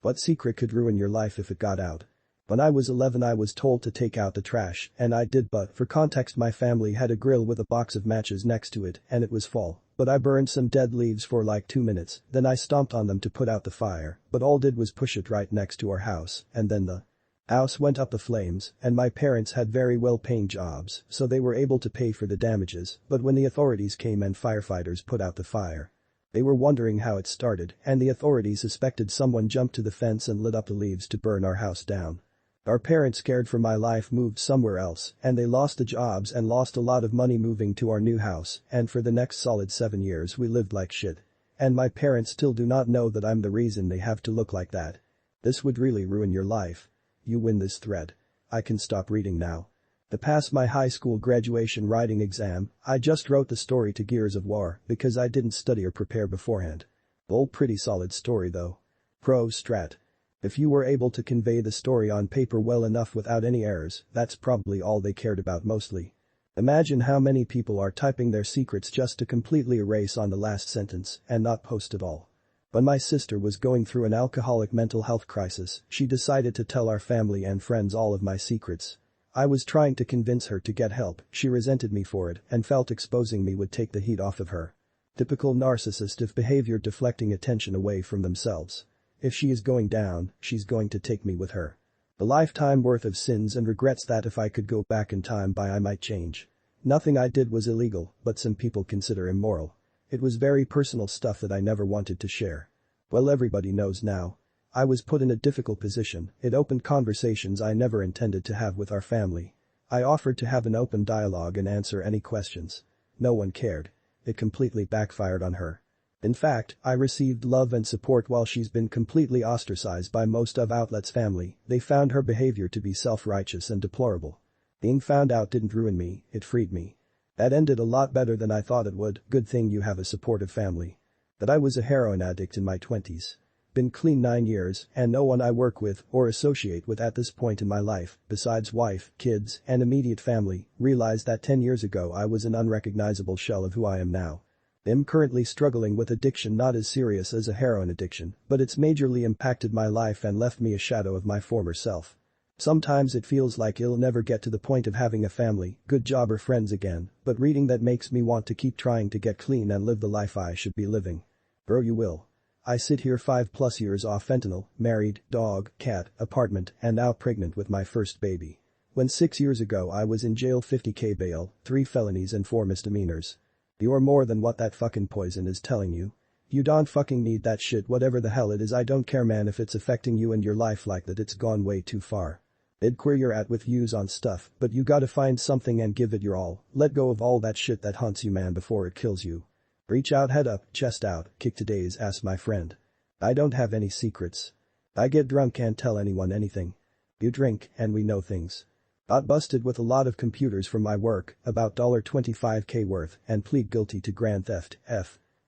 What secret could ruin your life if it got out? When I was 11 I was told to take out the trash, and I did, but for context my family had a grill with a box of matches next to it and it was fall. But I burned some dead leaves for like 2 minutes, then I stomped on them to put out the fire, but all did was push it right next to our house, and then the house went up the flames, and my parents had very well-paying jobs, so they were able to pay for the damages, but when the authorities came and firefighters put out the fire, they were wondering how it started, and the authorities suspected someone jumped to the fence and lit up the leaves to burn our house down. Our parents, scared for my life, moved somewhere else, and they lost the jobs and lost a lot of money moving to our new house, and for the next solid 7 years we lived like shit. And my parents still do not know that I'm the reason they have to look like that. This would really ruin your life. You win this thread. I can stop reading now. To pass my high school graduation writing exam, I just wrote the story to Gears of War because I didn't study or prepare beforehand. Pretty solid story though. Pro strat. If you were able to convey the story on paper well enough without any errors, that's probably all they cared about mostly. Imagine how many people are typing their secrets just to completely erase on the last sentence and not post at all. When my sister was going through an alcoholic mental health crisis, she decided to tell our family and friends all of my secrets. I was trying to convince her to get help, she resented me for it and felt exposing me would take the heat off of her. Typical narcissistic behavior, deflecting attention away from themselves. If she is going down, she's going to take me with her. A lifetime worth of sins and regrets that if I could go back in time I might change. Nothing I did was illegal, but some people consider immoral. It was very personal stuff that I never wanted to share. Well, everybody knows now. I was put in a difficult position, it opened conversations I never intended to have with our family. I offered to have an open dialogue and answer any questions. No one cared. It completely backfired on her. In fact, I received love and support while she's been completely ostracized by most of Outlet's family. They found her behavior to be self-righteous and deplorable. Being found out didn't ruin me, it freed me. That ended a lot better than I thought it would. Good thing you have a supportive family. That I was a heroin addict in my 20s. Been clean 9 years, and no one I work with or associate with at this point in my life, besides wife, kids, and immediate family, realized that 10 years ago I was an unrecognizable shell of who I am now. I'm currently struggling with addiction, not as serious as a heroin addiction, but it's majorly impacted my life and left me a shadow of my former self. Sometimes it feels like I'll never get to the point of having a family, good job or friends again, but reading that makes me want to keep trying to get clean and live the life I should be living. Bro, you will. I sit here 5+ years off fentanyl, married, dog, cat, apartment, and now pregnant with my first baby. When 6 years ago I was in jail, 50k bail, 3 felonies and 4 misdemeanors. You're more than what that fucking poison is telling you. You don't fucking need that shit, whatever the hell it is. I don't care, man, if it's affecting you and your life like that. It's gone way too far. I'd queer you're at with views on stuff, but you gotta find something and give it your all. Let go of all that shit that haunts you, man, before it kills you. Reach out, head up, chest out, kick today's ass, my friend. I don't have any secrets. I get drunk, can't tell anyone anything. You drink, and we know things. Got busted with a lot of computers from my work, about $25k worth, and plead guilty to grand theft.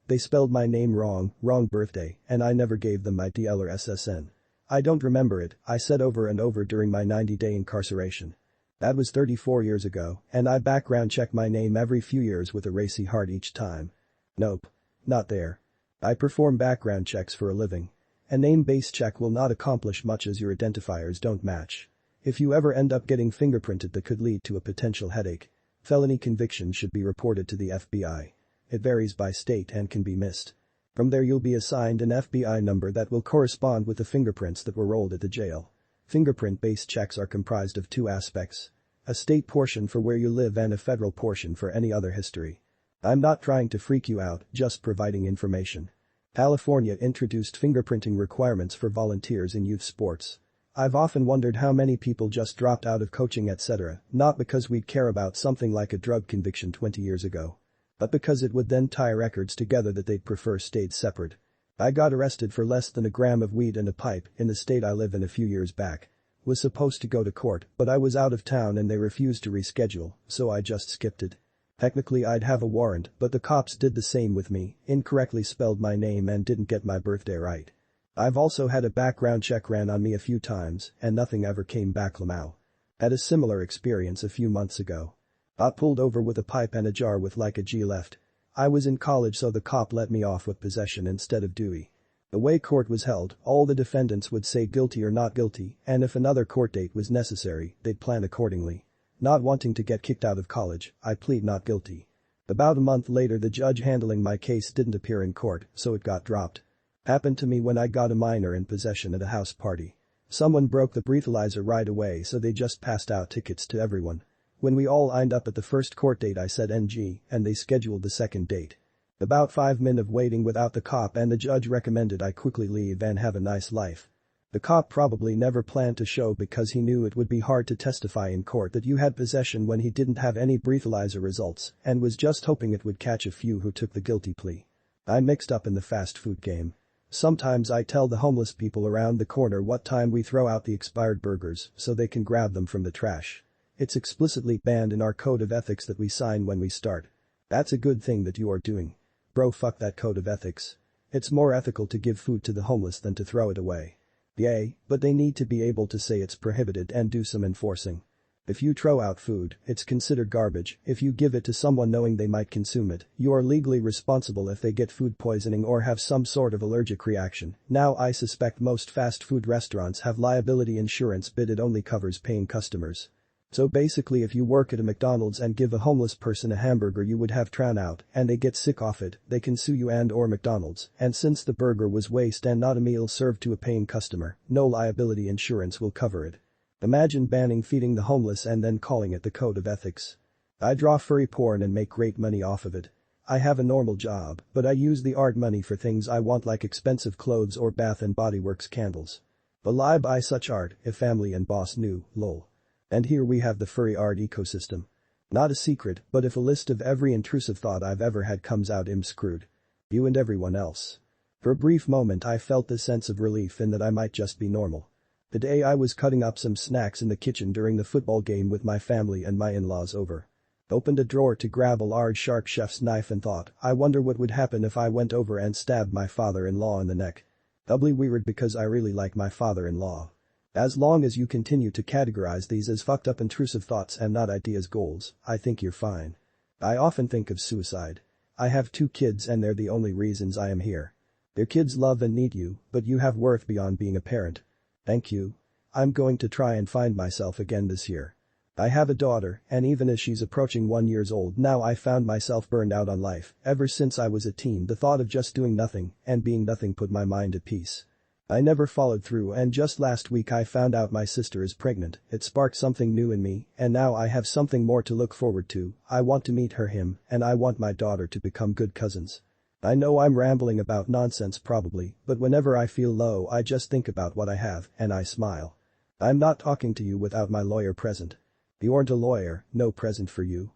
They spelled my name wrong birthday, and I never gave them my DL or SSN. I don't remember it, I said over and over during my 90-day incarceration. That was 34 years ago, and I background check my name every few years with a racy heart each time. Nope. Not there. I perform background checks for a living. A name-based check will not accomplish much as your identifiers don't match. If you ever end up getting fingerprinted, that could lead to a potential headache. Felony conviction should be reported to the FBI. It varies by state and can be missed. From there you'll be assigned an FBI number that will correspond with the fingerprints that were rolled at the jail. Fingerprint-based checks are comprised of 2 aspects. A state portion for where you live and a federal portion for any other history. I'm not trying to freak you out, just providing information. California introduced fingerprinting requirements for volunteers in youth sports. I've often wondered how many people just dropped out of coaching, etc., not because we'd care about something like a drug conviction 20 years ago, but because it would then tie records together that they'd prefer stayed separate. I got arrested for less than a gram of weed and a pipe in the state I live in a few years back. Was supposed to go to court, but I was out of town and they refused to reschedule, so I just skipped it. Technically I'd have a warrant, but the cops did the same with me, incorrectly spelled my name and didn't get my birthday right. I've also had a background check ran on me a few times, and nothing ever came back. Lamau. Had a similar experience a few months ago. Got pulled over with a pipe and a jar with like a G left. I was in college, so the cop let me off with possession instead of Dewey. The way court was held, all the defendants would say guilty or not guilty, and if another court date was necessary, they'd plan accordingly. Not wanting to get kicked out of college, I plead not guilty. About a month later the judge handling my case didn't appear in court, so it got dropped. Happened to me when I got a minor in possession at a house party. Someone broke the breathalyzer right away, so they just passed out tickets to everyone. When we all lined up at the first court date I said NG, and they scheduled the second date. About 5 minutes of waiting without the cop and the judge recommended I quickly leave and have a nice life. The cop probably never planned to show because he knew it would be hard to testify in court that you had possession when he didn't have any breathalyzer results and was just hoping it would catch a few who took the guilty plea. I'm mixed up in the fast food game. Sometimes I tell the homeless people around the corner what time we throw out the expired burgers so they can grab them from the trash. It's explicitly banned in our code of ethics that we sign when we start. That's a good thing that you are doing. Bro, fuck that code of ethics. It's more ethical to give food to the homeless than to throw it away. Yay, but they need to be able to say it's prohibited and do some enforcing. If you throw out food, it's considered garbage. If you give it to someone knowing they might consume it, you are legally responsible if they get food poisoning or have some sort of allergic reaction. Now I suspect most fast food restaurants have liability insurance, but it only covers paying customers. So basically if you work at a McDonald's and give a homeless person a hamburger you would have thrown out and they get sick off it, they can sue you and or McDonald's, and since the burger was waste and not a meal served to a paying customer, no liability insurance will cover it. Imagine banning feeding the homeless and then calling it the code of ethics. I draw furry porn and make great money off of it. I have a normal job, but I use the art money for things I want like expensive clothes or Bath and Body Works candles. Will I buy such art if family and boss knew, lol. And here we have the furry art ecosystem. Not a secret, but if a list of every intrusive thought I've ever had comes out, I'm screwed. You and everyone else. For a brief moment I felt this sense of relief in that I might just be normal. The day I was cutting up some snacks in the kitchen during the football game with my family and my in-laws over. Opened a drawer to grab a large shark chef's knife and thought, I wonder what would happen if I went over and stabbed my father-in-law in the neck. Doubly weird because I really like my father-in-law. As long as you continue to categorize these as fucked up intrusive thoughts and not ideas goals, I think you're fine. I often think of suicide. I have 2 kids and they're the only reasons I am here. Their kids love and need you, but you have worth beyond being a parent. Thank you. I'm going to try and find myself again this year. I have a daughter, and even as she's approaching 1 year old now I found myself burned out on life. Ever since I was a teen the thought of just doing nothing and being nothing put my mind at peace. I never followed through and just last week I found out my sister is pregnant. It sparked something new in me and now I have something more to look forward to. I want to meet him, and I want my daughter to become good cousins. I know I'm rambling about nonsense probably, but whenever I feel low I just think about what I have and I smile. I'm not talking to you without my lawyer present. You aren't a lawyer, no present for you.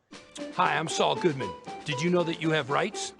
Hi, I'm Saul Goodman. Did you know that you have rights?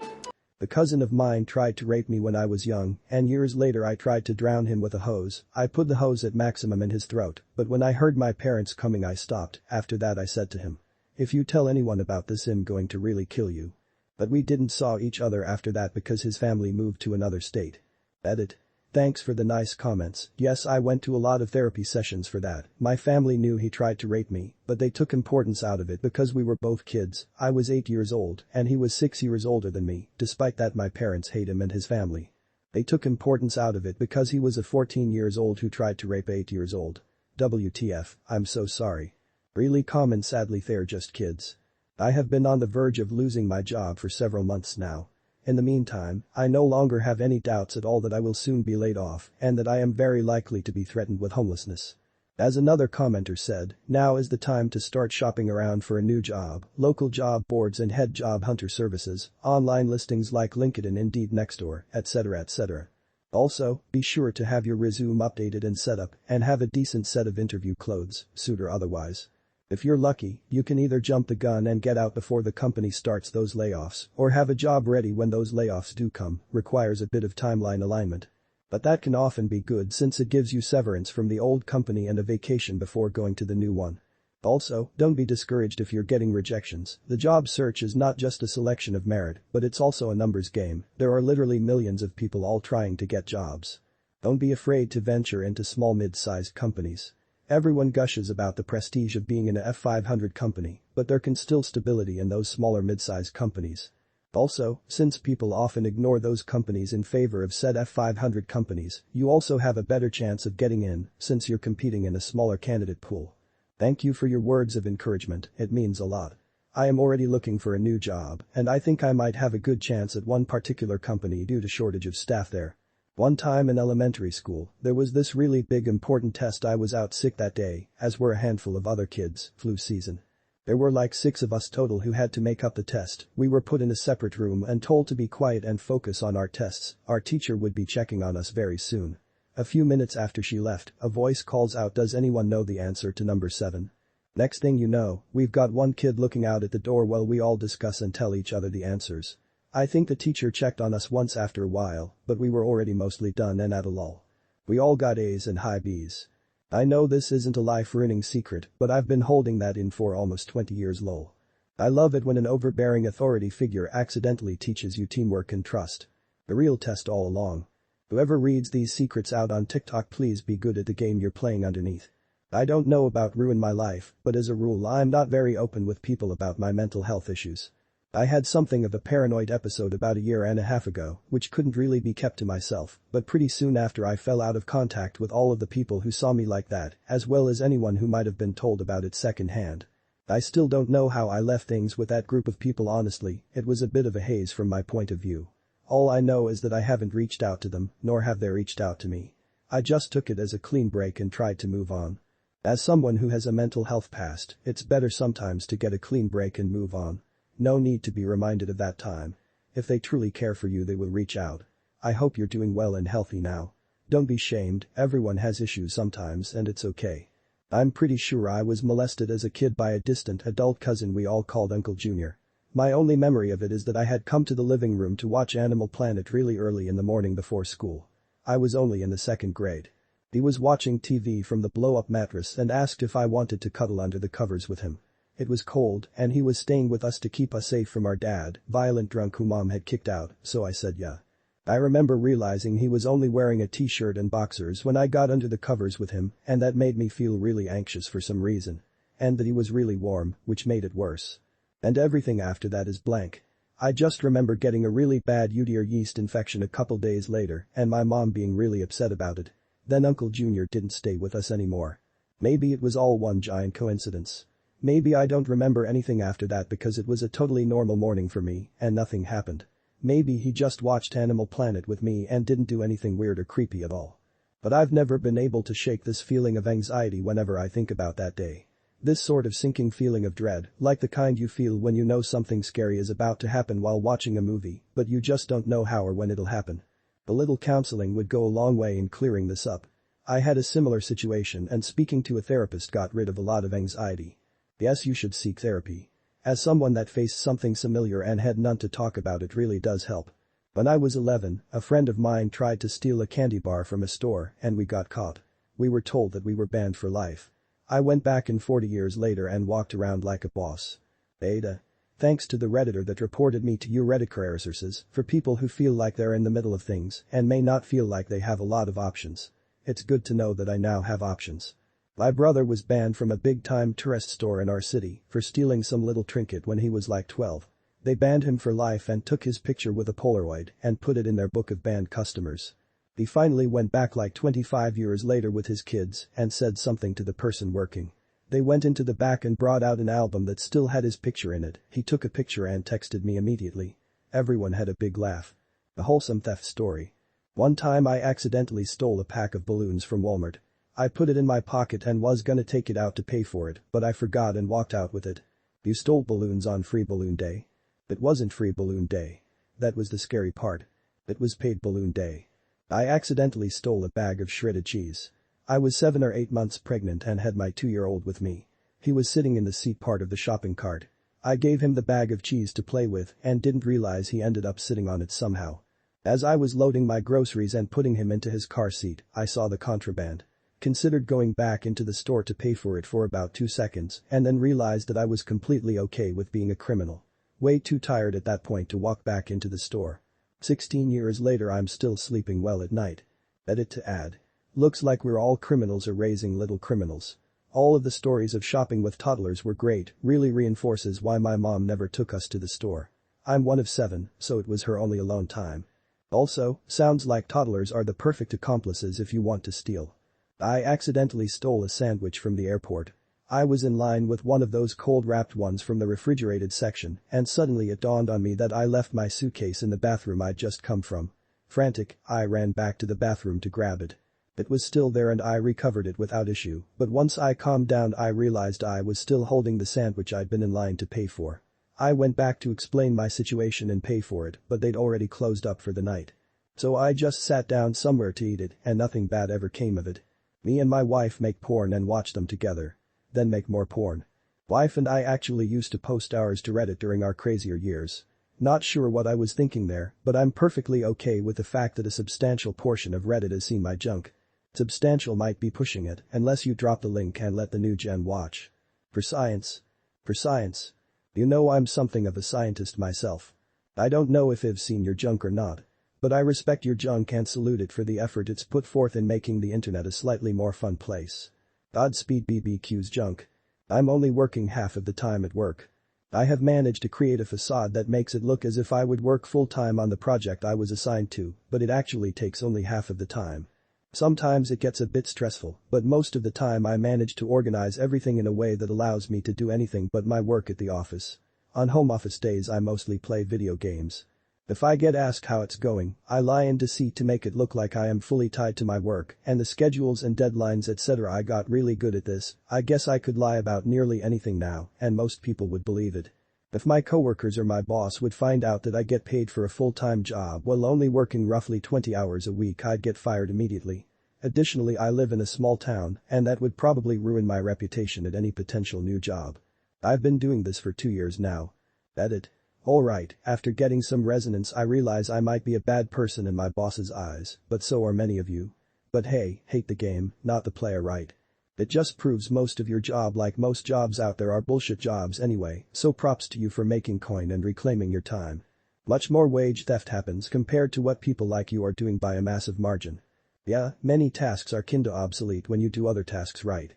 A cousin of mine tried to rape me when I was young, and years later I tried to drown him with a hose. I put the hose at maximum in his throat, but when I heard my parents coming I stopped. After that I said to him, if you tell anyone about this I'm going to really kill you. But we didn't saw each other after that because his family moved to another state. Edit. Thanks for the nice comments. Yes, I went to a lot of therapy sessions for that. My family knew he tried to rape me, but they took importance out of it because we were both kids. I was 8 years old and he was 6 years older than me. Despite that my parents hate him and his family. They took importance out of it because he was a 14 years old who tried to rape 8 years old. WTF, I'm so sorry. Really common, sadly they're just kids. I have been on the verge of losing my job for several months now. In the meantime, I no longer have any doubts at all that I will soon be laid off and that I am very likely to be threatened with homelessness. As another commenter said, now is the time to start shopping around for a new job. Local job boards and head job hunter services, online listings like LinkedIn, Indeed, Nextdoor, etc. etc. Also, be sure to have your resume updated and set up and have a decent set of interview clothes, suit or otherwise. If you're lucky, you can either jump the gun and get out before the company starts those layoffs or have a job ready when those layoffs do come. Requires a bit of timeline alignment. But that can often be good since it gives you severance from the old company and a vacation before going to the new one. Also, don't be discouraged if you're getting rejections. The job search is not just a selection of merit, but it's also a numbers game. There are literally millions of people all trying to get jobs. Don't be afraid to venture into small mid-sized companies. Everyone gushes about the prestige of being in a F500 company, but there can still stability in those smaller mid-sized companies. Also, since people often ignore those companies in favor of said F500 companies, you also have a better chance of getting in since you're competing in a smaller candidate pool. Thank you for your words of encouragement, it means a lot. I am already looking for a new job, and I think I might have a good chance at one particular company due to shortage of staff there. One time in elementary school, there was this really big important test. I was out sick that day, as were a handful of other kids, flu season. There were like 6 of us total who had to make up the test. We were put in a separate room and told to be quiet and focus on our tests. Our teacher would be checking on us very soon. A few minutes after she left, a voice calls out, "Does anyone know the answer to number 7? Next thing you know, we've got one kid looking out at the door while we all discuss and tell each other the answers. I think the teacher checked on us once after a while, but we were already mostly done and at a lull. We all got A's and high B's. I know this isn't a life-ruining secret, but I've been holding that in for almost 20 years lol. I love it when an overbearing authority figure accidentally teaches you teamwork and trust. The real test all along. Whoever reads these secrets out on TikTok, please be good at the game you're playing underneath. I don't know about ruin my life, but as a rule I'm not very open with people about my mental health issues. I had something of a paranoid episode about a year and a half ago, which couldn't really be kept to myself, but pretty soon after I fell out of contact with all of the people who saw me like that, as well as anyone who might have been told about it secondhand. I still don't know how I left things with that group of people honestly, it was a bit of a haze from my point of view. All I know is that I haven't reached out to them, nor have they reached out to me. I just took it as a clean break and tried to move on. As someone who has a mental health past, it's better sometimes to get a clean break and move on. No need to be reminded of that time. If they truly care for you, they will reach out. I hope you're doing well and healthy now. Don't be shamed, everyone has issues sometimes and it's okay. I'm pretty sure I was molested as a kid by a distant adult cousin we all called Uncle Junior. My only memory of it is that I had come to the living room to watch Animal Planet really early in the morning before school. I was only in the 2nd grade. He was watching TV from the blow-up mattress and asked if I wanted to cuddle under the covers with him. It was cold and he was staying with us to keep us safe from our dad, violent drunk who mom had kicked out, so I said yeah. I remember realizing he was only wearing a t-shirt and boxers when I got under the covers with him, and that made me feel really anxious for some reason. And that he was really warm, which made it worse. And everything after that is blank. I just remember getting a really bad UTI or yeast infection a couple days later and my mom being really upset about it. Then Uncle Junior didn't stay with us anymore. Maybe it was all one giant coincidence. Maybe I don't remember anything after that because it was a totally normal morning for me and nothing happened. Maybe he just watched Animal Planet with me and didn't do anything weird or creepy at all. But I've never been able to shake this feeling of anxiety whenever I think about that day. This sort of sinking feeling of dread, like the kind you feel when you know something scary is about to happen while watching a movie, but you just don't know how or when it'll happen. A little counseling would go a long way in clearing this up. I had a similar situation and speaking to a therapist got rid of a lot of anxiety. Yes, you should seek therapy. As someone that faced something similar and had none to talk about, it really does help. When I was 11, a friend of mine tried to steal a candy bar from a store and we got caught. We were told that we were banned for life. I went back in 40 years later and walked around like a boss. Beta. Thanks to the Redditor that reported me to you Redditors for people who feel like they're in the middle of things and may not feel like they have a lot of options. It's good to know that I now have options. My brother was banned from a big-time tourist store in our city for stealing some little trinket when he was like 12. They banned him for life and took his picture with a Polaroid and put it in their book of banned customers. He finally went back like 25 years later with his kids and said something to the person working. They went into the back and brought out an album that still had his picture in it. He took a picture and texted me immediately. Everyone had a big laugh. A wholesome theft story. One time I accidentally stole a pack of balloons from Walmart. I put it in my pocket and was gonna take it out to pay for it, but I forgot and walked out with it. You stole balloons on Free Balloon Day? It wasn't Free Balloon Day. That was the scary part. It was Paid Balloon Day. I accidentally stole a bag of shredded cheese. I was 7 or 8 months pregnant and had my 2-year-old with me. He was sitting in the seat part of the shopping cart. I gave him the bag of cheese to play with and didn't realize he ended up sitting on it somehow. As I was loading my groceries and putting him into his car seat, I saw the contraband. Considered going back into the store to pay for it for about 2 seconds and then realized that I was completely okay with being a criminal. Way too tired at that point to walk back into the store. 16 years later I'm still sleeping well at night. Edit to add. Looks like we're all criminals or raising little criminals. All of the stories of shopping with toddlers were great, really reinforces why my mom never took us to the store. I'm one of 7, so it was her only alone time. Also, sounds like toddlers are the perfect accomplices if you want to steal. I accidentally stole a sandwich from the airport. I was in line with one of those cold-wrapped ones from the refrigerated section, and suddenly it dawned on me that I left my suitcase in the bathroom I'd just come from. Frantic, I ran back to the bathroom to grab it. It was still there and I recovered it without issue, but once I calmed down I realized I was still holding the sandwich I'd been in line to pay for. I went back to explain my situation and pay for it, but they'd already closed up for the night. So I just sat down somewhere to eat it, and nothing bad ever came of it. Me and my wife make porn and watch them together. Then make more porn. Wife and I actually used to post ours to Reddit during our crazier years. Not sure what I was thinking there, but I'm perfectly okay with the fact that a substantial portion of Reddit has seen my junk. Substantial might be pushing it, unless you drop the link and let the new gen watch. For science. For science. You know I'm something of a scientist myself. I don't know if I've seen your junk or not. But I respect your junk and salute it for the effort it's put forth in making the internet a slightly more fun place. Godspeed BBQ's junk. I'm only working half of the time at work. I have managed to create a facade that makes it look as if I would work full-time on the project I was assigned to, but it actually takes only half of the time. Sometimes it gets a bit stressful, but most of the time I manage to organize everything in a way that allows me to do anything but my work at the office. On home office days I mostly play video games. If I get asked how it's going, I lie in deceit to make it look like I am fully tied to my work and the schedules and deadlines etc. I got really good at this. I guess I could lie about nearly anything now, and most people would believe it. If my coworkers or my boss would find out that I get paid for a full-time job while only working roughly 20 hours a week, I'd get fired immediately. Additionally, I live in a small town, and that would probably ruin my reputation at any potential new job. I've been doing this for 2 years now. Edit. Alright, after getting some resonance I realize I might be a bad person in my boss's eyes, but so are many of you. But hey, hate the game, not the player, right? It just proves most of your job, like most jobs out there, are bullshit jobs anyway, so props to you for making coin and reclaiming your time. Much more wage theft happens compared to what people like you are doing by a massive margin. Yeah, many tasks are kinda obsolete when you do other tasks right.